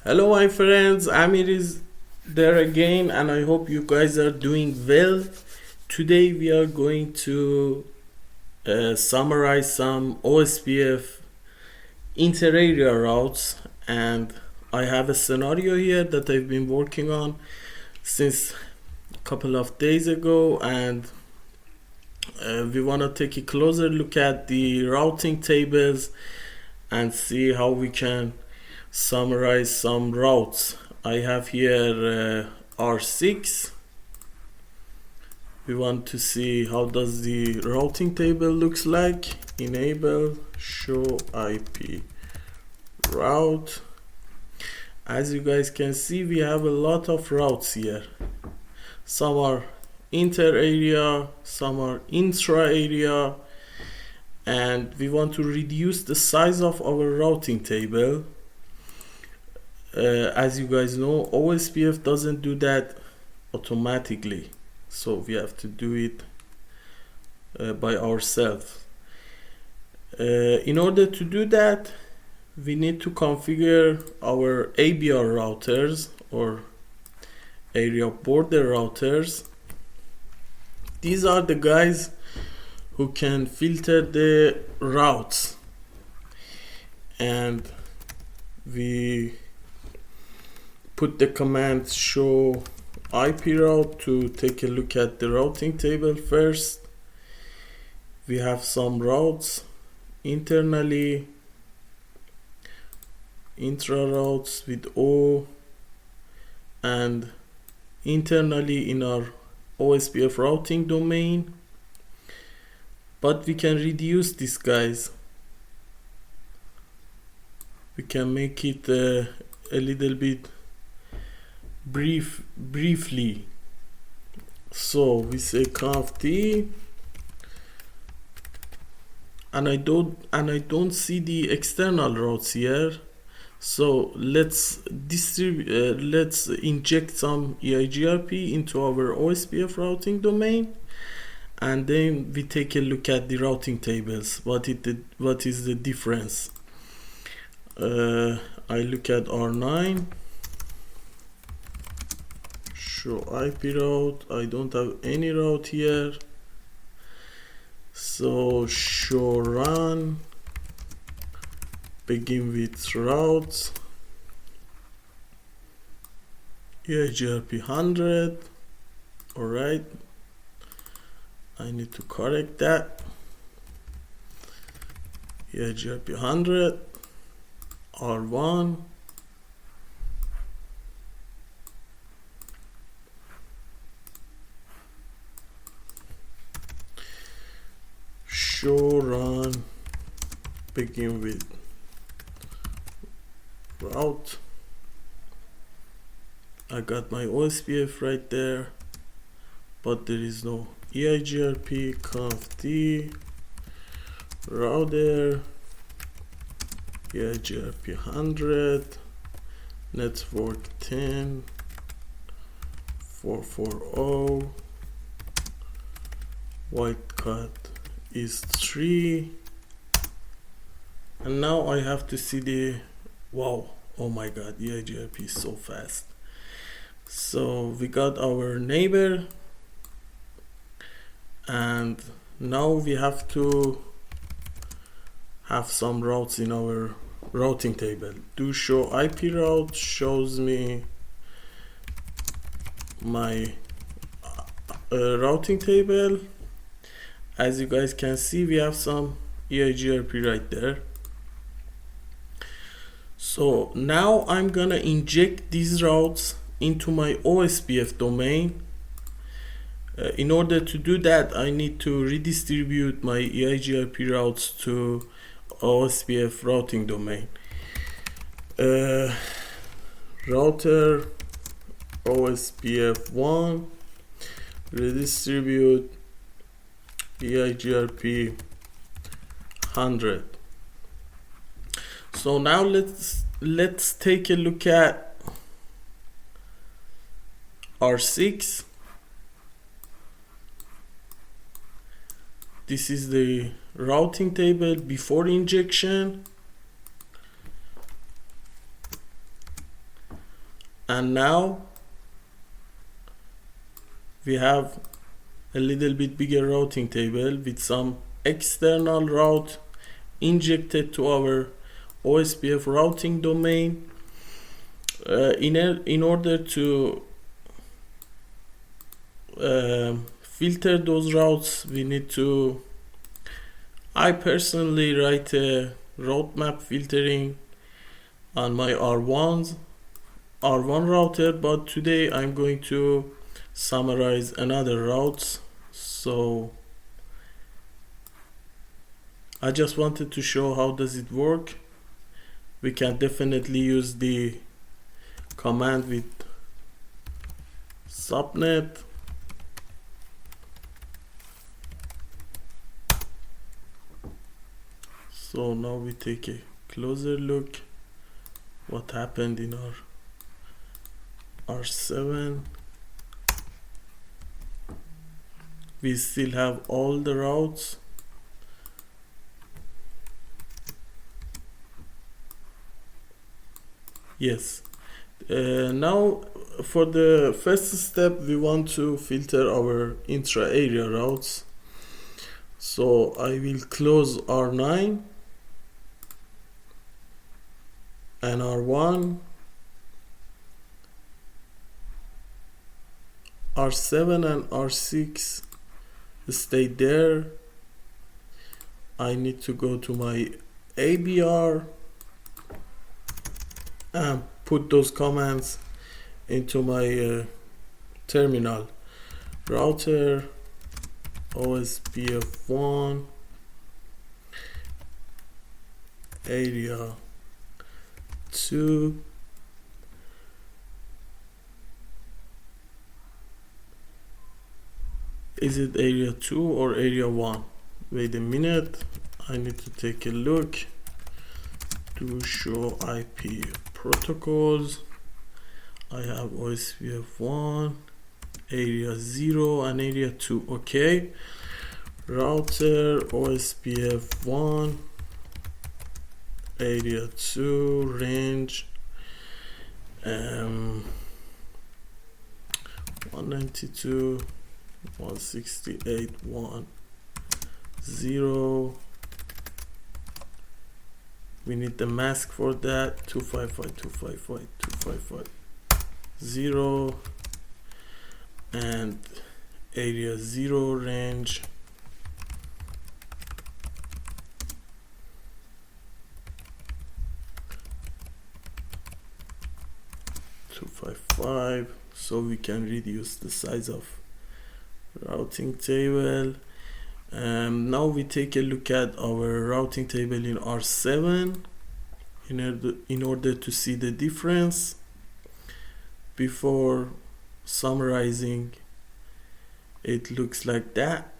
Hello my friends, Amir is there again and I hope you guys are doing well. Today we are going to summarize some OSPF inter-area routes, and I have a scenario here that I've been working on since a couple of days ago, and we want to take a closer look at the routing tables and see how we can summarize some routes. I have here R6. We want to see how does the routing table looks like. Enable show IP route. As you guys can see, we have a lot of routes here. Some are inter area, some are intra area, and we want to reduce the size of our routing table. As you guys know, OSPF doesn't do that automatically, so we have to do it by ourselves. In order to do that, we need to configure our ABR routers or area border routers. These are the guys who can filter the routes, and we put the command show IP route to take a look at the routing table first. We have some routes internally, intra routes with O, and internally in our OSPF routing domain, but we can reduce these guys. We can make it a little bit briefly. So we say conf t, and I don't see the external routes here, so let's inject some EIGRP into our OSPF routing domain, and then we take a look at the routing tables. What is the difference? I look at R9, show IP route. I don't have any route here, so show run, begin with routes, EIGRP 100. Alright, I need to correct that. EIGRP 100, R1, show run, begin with route. I got my OSPF right there, but there is no EIGRP. Conf t router EIGRP 100 network 10 440 white cut is 3, and now I have to see the wow, oh my god, EIGRP is so fast. So we got our neighbor, and now we have to have some routes in our routing table. Do show IP route shows me my routing table. As you guys can see, we have some EIGRP right there. So now I'm gonna inject these routes into my OSPF domain. In order to do that, I need to redistribute my EIGRP routes to OSPF routing domain. Router OSPF1 redistribute EIGRP 100. So now let's take a look at R6. This is the routing table before injection. And now we have a little bit bigger routing table with some external route injected to our OSPF routing domain. In order to filter those routes, we need to, I personally write a route map filtering on my R1 router, but today I'm going to summarize another routes. So I just wanted to show how does it work. We can definitely use the command with subnet. So now we take a closer look what happened in our R7. We still have all the routes. Yes. Now for the first step, we want to filter our intra-area routes. So I will close R9 and R1, R7 and R6 stay there. I need to go to my ABR and put those commands into my terminal. Router OSPF1 area 2 is it area 2 or area 1? Wait a minute, I need to take a look. To show IP protocols, I have OSPF1 area 0 and area 2. Okay, router OSPF1 area 2 range 192.168.1.0. We need the mask for that. 255.255.255.0 and area 0 range 255, so we can reduce the size of routing table. Now we take a look at our routing table in R7 in order to see the difference. Before summarizing, it looks like that.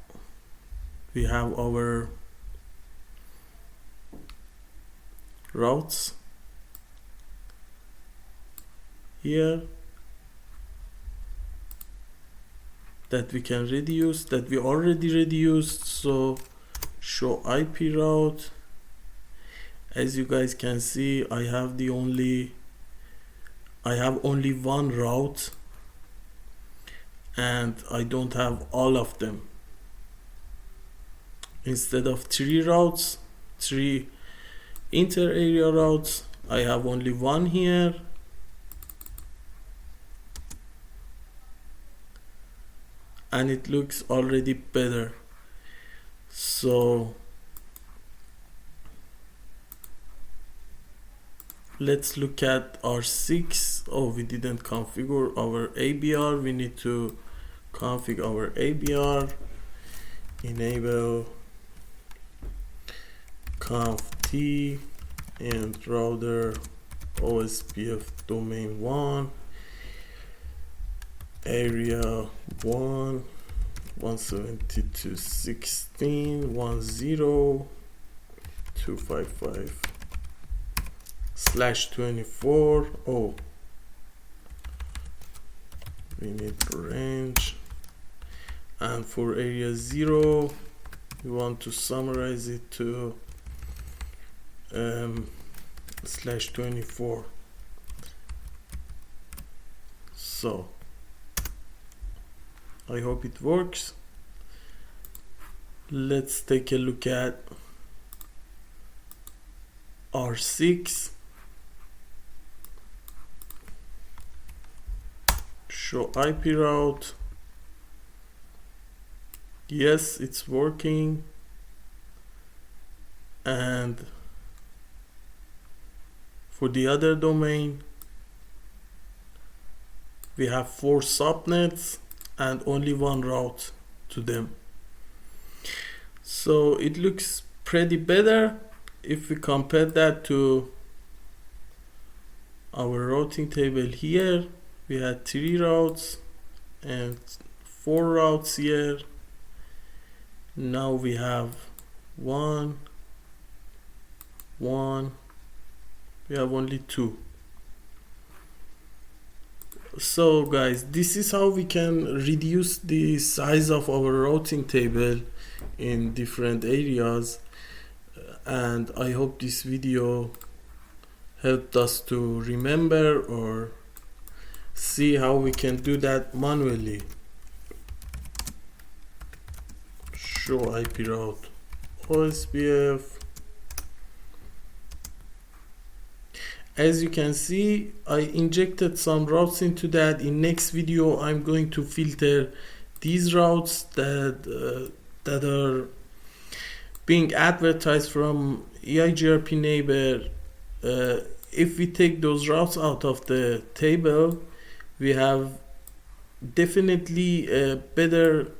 We have our routes here that we can reduce, that we already reduced. So show IP route. As you guys can see, I have only one route and I don't have all of them. Instead of 3 routes, 3 inter-area routes, I have only one here. And it looks already better. So let's look at R6. Oh, we didn't configure our ABR. We need to configure our ABR. Enable conf t and router OSPF domain 1 area 1 172.16.1.0.255/24. Oh, we need range, and for area 0 we want to summarize it to /24. So I hope it works. Let's take a look at R6. Show IP route. Yes, it's working. And for the other domain, we have 4 subnets and only 1 route to them. So it looks pretty better. If we compare that to our routing table here, we had 3 routes and 4 routes here. Now we have 1, we have only 2. So guys, this is how we can reduce the size of our routing table in different areas, and I hope this video helped us to remember or see how we can do that manually. Show IP route OSPF. As you can see, I injected some routes into that. In next video, I'm going to filter these routes that are being advertised from EIGRP neighbor. If we take those routes out of the table, we have definitely a better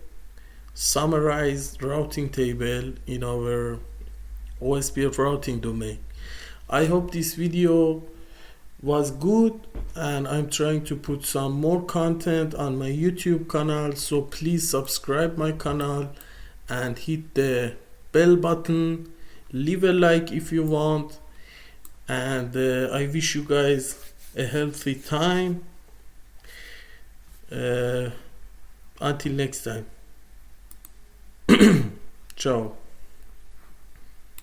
summarized routing table in our OSPF routing domain. I hope this video was good, and I'm trying to put some more content on my YouTube channel, so please subscribe my channel and hit the bell button, leave a like if you want, and I wish you guys a healthy time. Until next time. Ciao.